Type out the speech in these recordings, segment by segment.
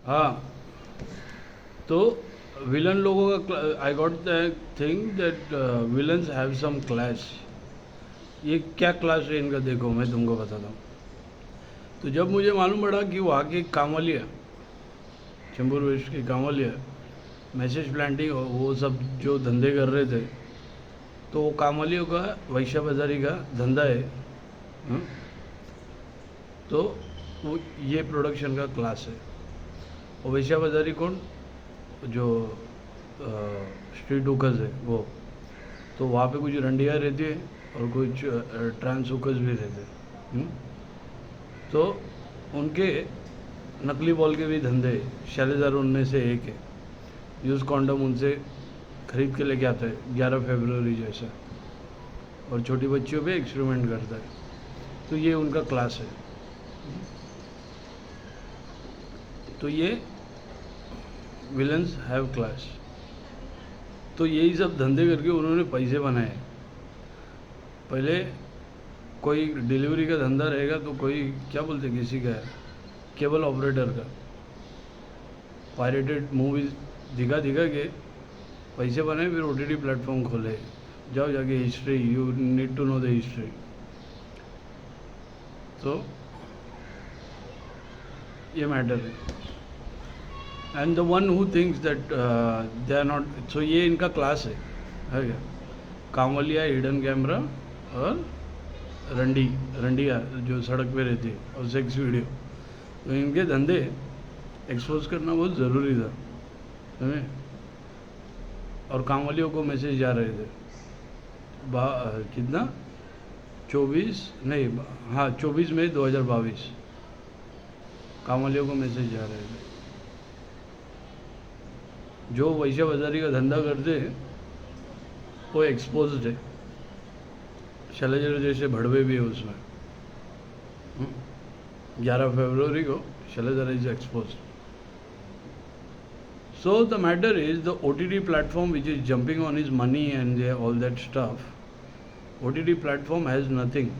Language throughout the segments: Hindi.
हाँ, तो विलन लोगों का I got the thing that villains have some class. ये क्या क्लास है इनका, देखो मैं तुमको बताता हूँ। तो जब मुझे मालूम पड़ा कि वहाँ की कांवलिया, चंबूर वेस्ट की कांवलिया मैसेज प्लांटिंग वो सब जो धंधे कर रहे थे, तो वो कांवलियों का वैश्य बाजारी का धंधा है। हाँ? तो वो ये प्रोडक्शन का क्लास है। और वैश्य बाजारी कौन, जो स्ट्रीट हुकर्स है वो। तो वहाँ पे कुछ रंडियाँ रहती है और कुछ ट्रांस हुकर्स भी रहते हैं। तो उनके नकली बॉल के भी धंधे, शैलेदार उनमें से एक है। यूज़ कॉन्डम उनसे खरीद के लेके आता है 11 फरवरी जैसा, और छोटी बच्चियों पे एक्सपेरिमेंट करता है। तो ये उनका क्लास है। तो ये विलन्स हैव क्लास। तो यही सब धंधे करके उन्होंने पैसे बनाए। पहले कोई डिलीवरी का धंधा रहेगा तो कोई क्या बोलते किसी का केबल ऑपरेटर का, पायरेटेड मूवीज दिखा दिखा के पैसे बनाए, फिर ओटीटी प्लेटफॉर्म खोले। जाओ जाके history, you need to know the history. तो ये मैटर है। And the one who thinks that they are not, so ये इनका क्लास है क्या? कांवलिया, हिडन कैमरा और रंडिया जो सड़क पे रहती है, और सेक्स वीडियो। तो इनके धंधे एक्सपोज करना बहुत ज़रूरी था हमें। और कांवलियों को मैसेज जा रहे थे कितना 24 नहीं, हाँ 24 मई 2022 कांवलियों को मैसेज जा रहे थे। जो वैश्य बाजारी का धंधा करते हैं वो एक्सपोज है। शैलेंद्र जैसे भड़वे भी है उसमें। 11 फरवरी को Shailendra is expose. So the matter is the OTT platform which is jumping on his money and all that stuff. OTT platform has nothing.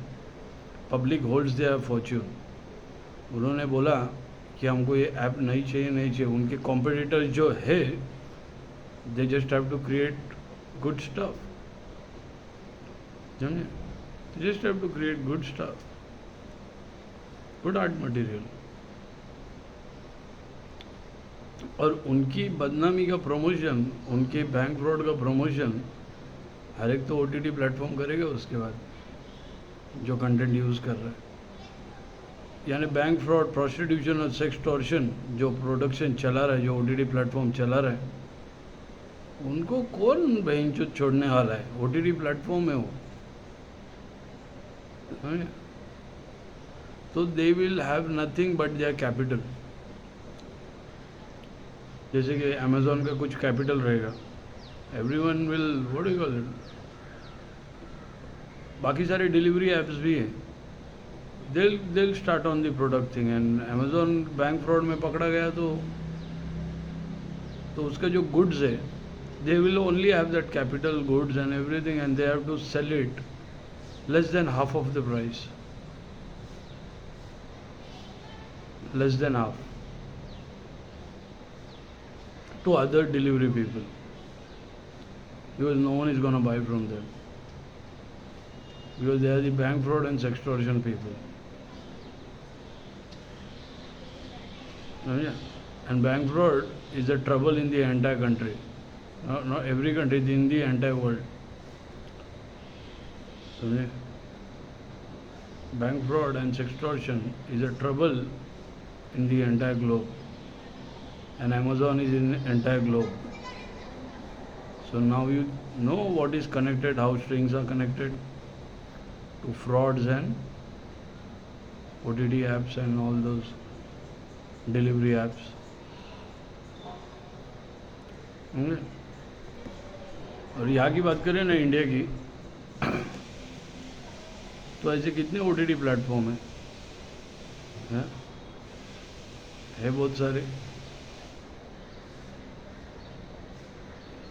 Public holds their fortune. उन्होंने बोला कि हमको ये ऐप नहीं चाहिए। उनके कॉम्पिटिटर्स जो है, they just have to create good stuff. समझे? They just have to create good stuff. Good art material. और उनकी बदनामी का प्रमोशन, उनके बैंक फ्रॉड का प्रमोशन हर एक तो ओटीटी प्लेटफॉर्म करेगा उसके बाद, जो कंटेंट यूज़ कर रहा है। यानी बैंक फ्रॉड, प्रोस्टिट्यूशन और सेक्सटॉर्शन जो प्रोडक्शन चला रहा है, जो ओटीटी प्लेटफॉर्म चला रहा है, उनको कौन बहनचोद छोड़ने वाला है? ओटीटी प्लेटफॉर्म है वो। तो they will have nothing but their capital. जैसे कि अमेज़ॉन का कुछ कैपिटल रहेगा, everyone will what do you call it, बाकी सारे डिलीवरी ऐप्स भी हैं, they'll start on the product thing. And Amazon bank fraud में पकड़ा गया तो उसका जो गुड्स है, they will only have that capital, goods and everything, and they have to sell it less than half of the price, less than half to other delivery people, because no one is going to buy from them, because they are the bank fraud and extortion people. And bank fraud is a trouble in the entire country, not every country, in the entire world. Bank fraud and extortion is a trouble in the entire globe, and Amazon is in entire globe. So now you know what is connected, how strings are connected to frauds and OTT apps and all those delivery apps. और यहाँ की बात करें ना, इंडिया की, तो ऐसे कितने OTT प्लेटफॉर्म हैं? है बहुत सारे।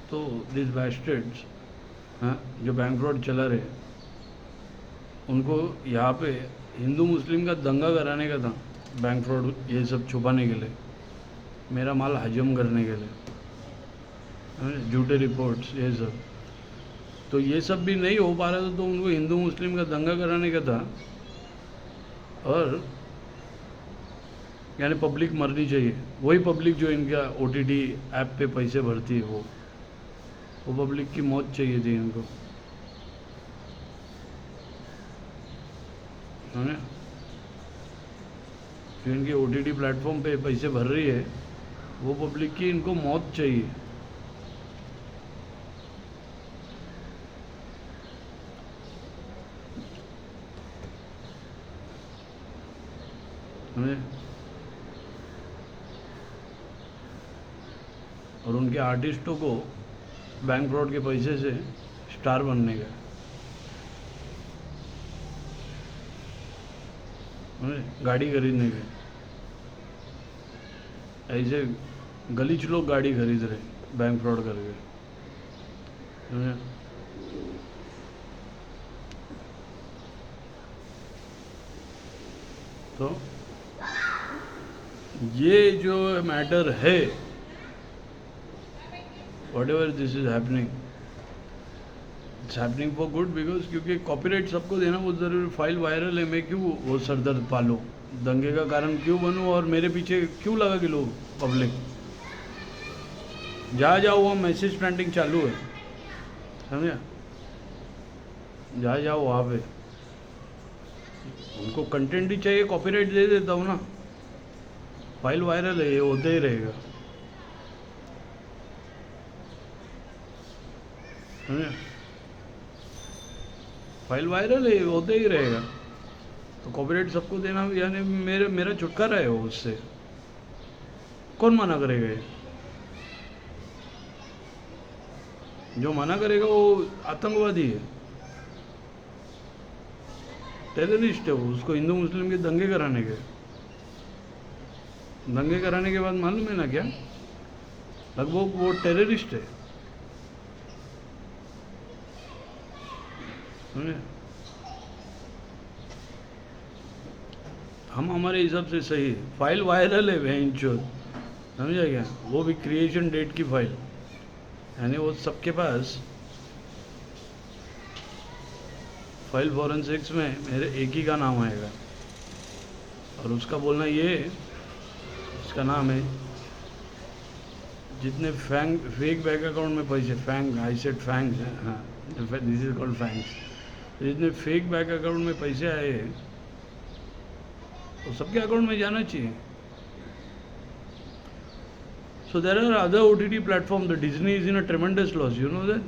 तो दिस बैस्टर्ड्स, जो बैंक फ्रॉड चला रहे, उनको यहाँ पे हिंदू मुस्लिम का दंगा कराने का था, बैंक फ्रॉड ये सब छुपाने के लिए। मेरा माल हजम करने के लिए, झूठे रिपोर्ट्स ये सब। तो ये सब भी नहीं हो पा रहा था, तो उनको हिंदू मुस्लिम का दंगा कराने का था। और यानी पब्लिक मरनी चाहिए, वही पब्लिक जो इनका OTT ऐप पे पैसे भरती है, वो पब्लिक की मौत चाहिए थी इनको, है ना। जो इनके OTT प्लेटफॉर्म पे पैसे भर रही है, वो पब्लिक की इनको मौत चाहिए। और उनके आर्टिस्टों को बैंक फ्रॉड के पैसे से स्टार बनने का, गाड़ी खरीदने के। ऐसे गलीच लोग गाड़ी खरीद रहे बैंक फ्रॉड करके, समझे। तो ये जो मैटर है, what ever this is happening, it's happening for good, because क्योंकि कॉपीराइट सबको देना बहुत ज़रूरी। फाइल वायरल है, मैं क्यों वो सरदर्द पालूँ, दंगे का कारण क्यों बनूँ, और मेरे पीछे क्यों लगा कि लोग पब्लिक। जहाँ जाओ वहाँ मैसेज ट्रेंडिंग चालू है, समझा। जहाँ जाओ वहाँ पे उनको कंटेंट ही चाहिए, कॉपीराइट दे देता हूँ ना। फाइल वायरल है, ये होता ही रहेगा, समझा। फाइल वायरल है, होता ही रहेगा। तो कॉपीराइट सबको देना, यानी मेरा छुटकारा है वो, उससे कौन मना करेगा। ये जो मना करेगा वो आतंकवादी है, टेररिस्ट है वो। उसको हिंदू मुस्लिम के दंगे कराने के बाद मालूम है ना क्या, लगभग वो टेररिस्ट है, समझे। हम हमारे हिसाब से सही है। फाइल वायरल है बेंचोद, समझा क्या। वो भी क्रिएशन डेट की फाइल, यानी वो सबके पास फाइल फॉरेंसिक्स में मेरे एक ही का नाम आएगा, और उसका बोलना ये, उसका नाम है जितने फेक बैंक अकाउंट में पैसे, फैंग, आई सेड फैंग, हाँ, दिस इज कॉल्ड फैंग्स। जितने फेक बैंक अकाउंट में पैसे आए हैं वो सबके अकाउंट में जाना चाहिए। So there are other OTT platforms. The Disney is in a tremendous loss. You know that?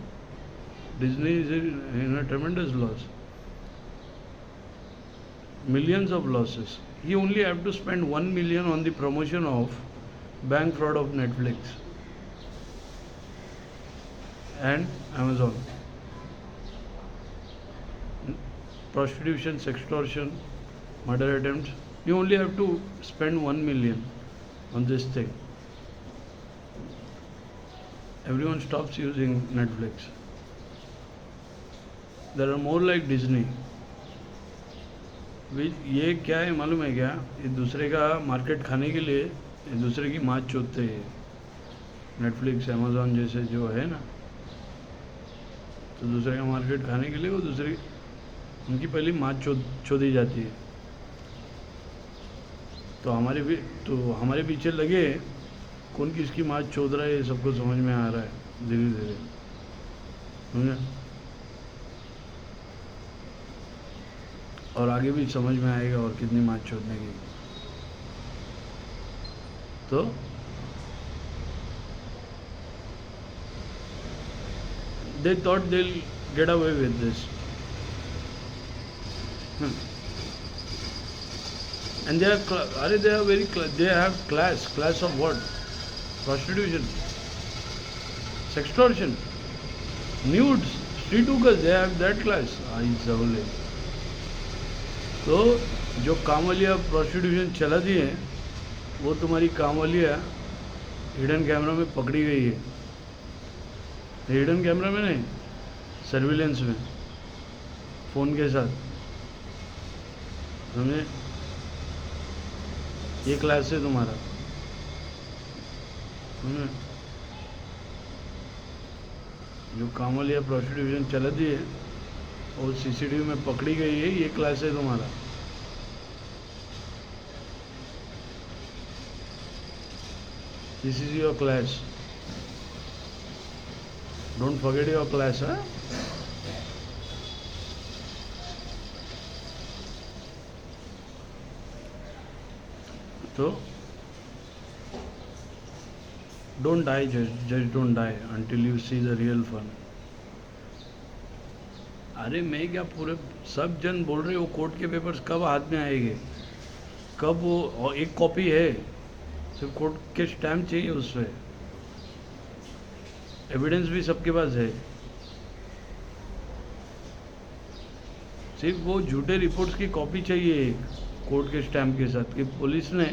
Disney is in a tremendous loss. Millions of losses. He only have to spend 1 million on the promotion of bank fraud of Netflix and Amazon. Prostitution, sextortion, murder attempts. You only have to spend 1 million on this thing. Everyone stops using Netflix. There are more like Disney. ये क्या है मालूम है क्या, ये दूसरे का मार्केट खाने के लिए ये दूसरे की माँ चोदते हैं। नेटफ्लिक्स, अमेज़ॉन जैसे जो है ना, तो दूसरे का मार्केट खाने के लिए वो दूसरे उनकी पहली माँ चोदी जाती है। तो हमारे पीछे लगे कौन किसकी माँ चोद रहा है, ये सबको समझ में आ रहा है धीरे धीरे, समझे। और आगे भी समझ में आएगा और कितनी माँ चोदने की। तो they thought they'll get away with this, and they have class of what? Prostitution, sextortion, nudes, street hookers, they have that class. तो जो कांवलिया प्रोस्टिट्यूशन चलाती है वो तुम्हारी कांवलिया हिडन कैमरा में पकड़ी गई है। हिडन कैमरा में नहीं, सर्विलेंस में, फ़ोन के साथ, समझे। ये क्लास है तुम्हारा, हम्म, जो कामवाली प्रोस्टिट्यूशन चलती है और सीसीटीवी में पकड़ी गई है, ये क्लास है तुम्हारा। This is your class, don't forget your class. है तो don't die, just don't die until you see the real fun. अरे मैं क्या, पूरे सब जन बोल रहे हो कोर्ट के पेपर्स कब हाथ में आएंगे, कब वो, और एक कॉपी है, सिर्फ कोर्ट के स्टैम्प चाहिए उस पर, एविडेंस भी सबके पास है। सिर्फ वो झूठे रिपोर्ट्स की कॉपी चाहिए एक, कोर्ट के स्टैम्प के साथ, कि पुलिस ने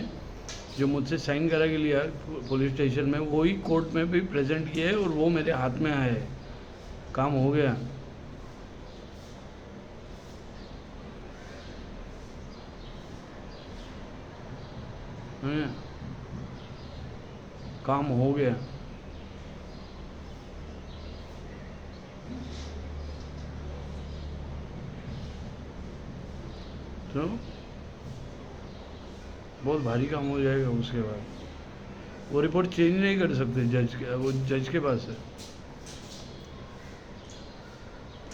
जो मुझसे साइन करा के लिया पुलिस स्टेशन में, वही कोर्ट में भी प्रेजेंट किया है और वो मेरे हाथ में आया है। काम हो गया। हैं? काम हो गया। तो बहुत भारी काम हो जाएगा उसके बाद। वो रिपोर्ट चेंज नहीं कर सकते जज के, वो जज के पास है।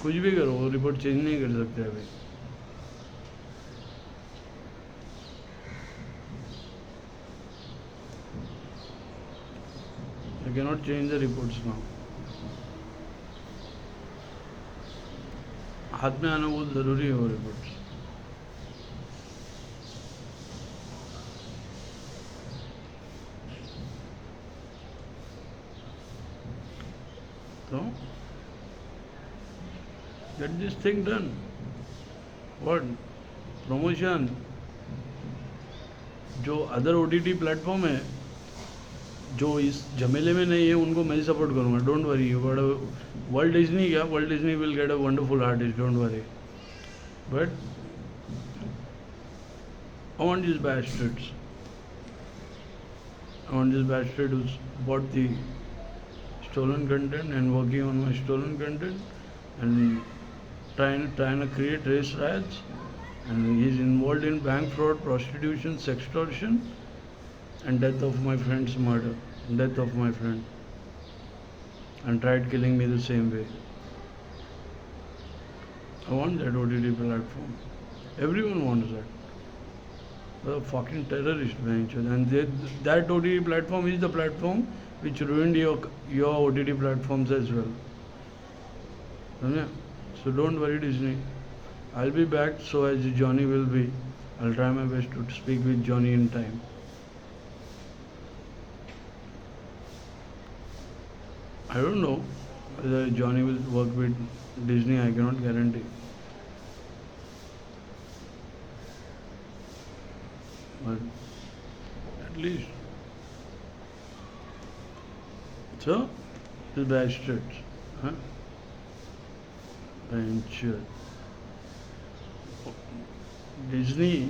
कुछ भी करो, वो रिपोर्ट चेंज नहीं कर सकते अभी। I cannot change the reports now. हाथ में आना बहुत ज़रूरी है वो रिपोर्ट्स। तो get this thing done. What? Promotion. जो अदर OTT प्लेटफॉर्म है जो इस झमेले में नहीं है, उनको मैं सपोर्ट करूँगा, don't worry. You got World Disney, क्या World Disney will get a wonderful artist, don't worry. But I want these bastards. I want this bastard who's bought the stolen content and working on my stolen content and trying to create race riots, and he's involved in bank fraud, prostitution, sextortion, and death of my friend's murder, death of my friend, and tried killing me the same way. I want that OTT platform. Everyone wants that. The fucking terrorist bench, and that OTT platform is the platform which ruined your OTT platforms as well. Yeah? So don't worry, Disney. I'll be back, so as Johnny will be. I'll try my best to speak with Johnny in time. I don't know whether Johnny will work with Disney. I cannot guarantee. But at least, so the bastards, huh? And Disney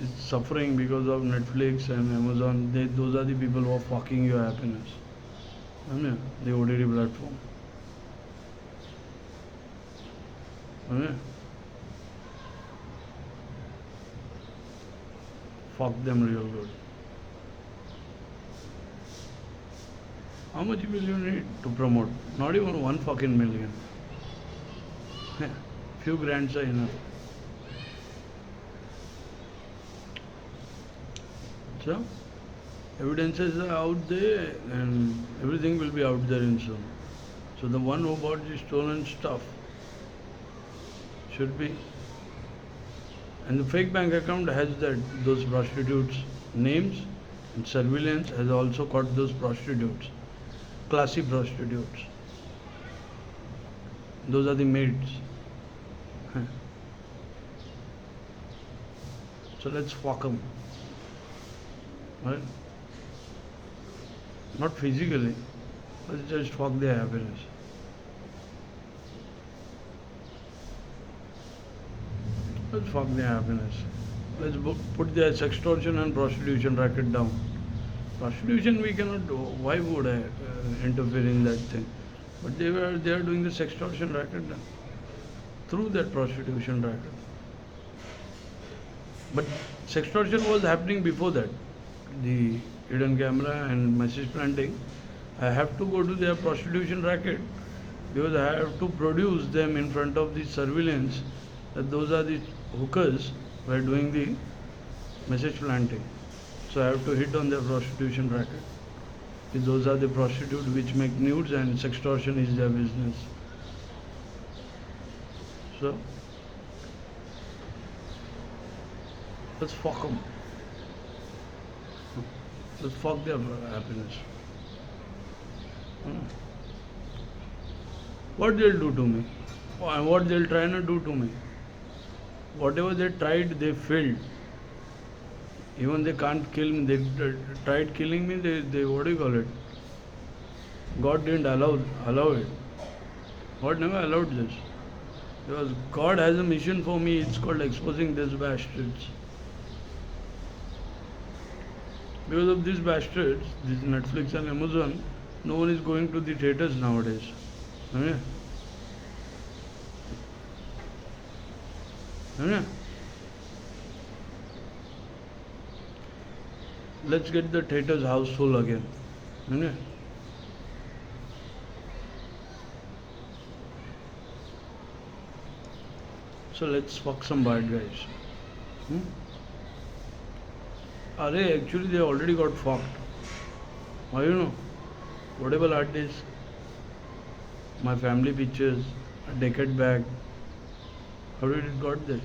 is suffering because of Netflix and Amazon. Those are the people who are fucking your happiness. The OTT platform. Fuck them real good. How much will you need to promote? Not even 1 fucking million. Few grands are enough. So, evidences are out there and everything will be out there in soon. So the one who bought the stolen stuff should be, and the fake bank account has those prostitutes names, and surveillance has also caught those prostitutes, classy prostitutes. Those are the maids. So let's fuck them. Right? Not physically, let's just fuck their happiness. Let's fuck their happiness. Let's put their sextortion and prostitution racket down. Prostitution we cannot do. Why would I interfere in that thing? But they are doing the sextortion racket through that prostitution racket. But sextortion was happening before that. The hidden camera and message planting. I have to go to their prostitution racket because I have to produce them in front of the surveillance that those are the hookers who are doing the message planting. So I have to hit on their prostitution racket. Those are the prostitutes which make nudes and sextortion is their business. So let's fuck them. Let's fuck their happiness. What they'll do to me? What they'll try to do to me? Whatever they tried, they failed. Even they can't kill me. They tried killing me. They what do you call it? God didn't allow it. God never allowed this. Because God has a mission for me. It's called exposing these bastards. Because of these bastards, this Netflix and Amazon, no one is going to the theaters nowadays. Yeah. Yeah. Let's get the theaters house full again. Yeah. So let's fuck some bad guys. Actually they already got fucked. Why you know? Whatever artists, my family pictures, a decade back. How did it got there?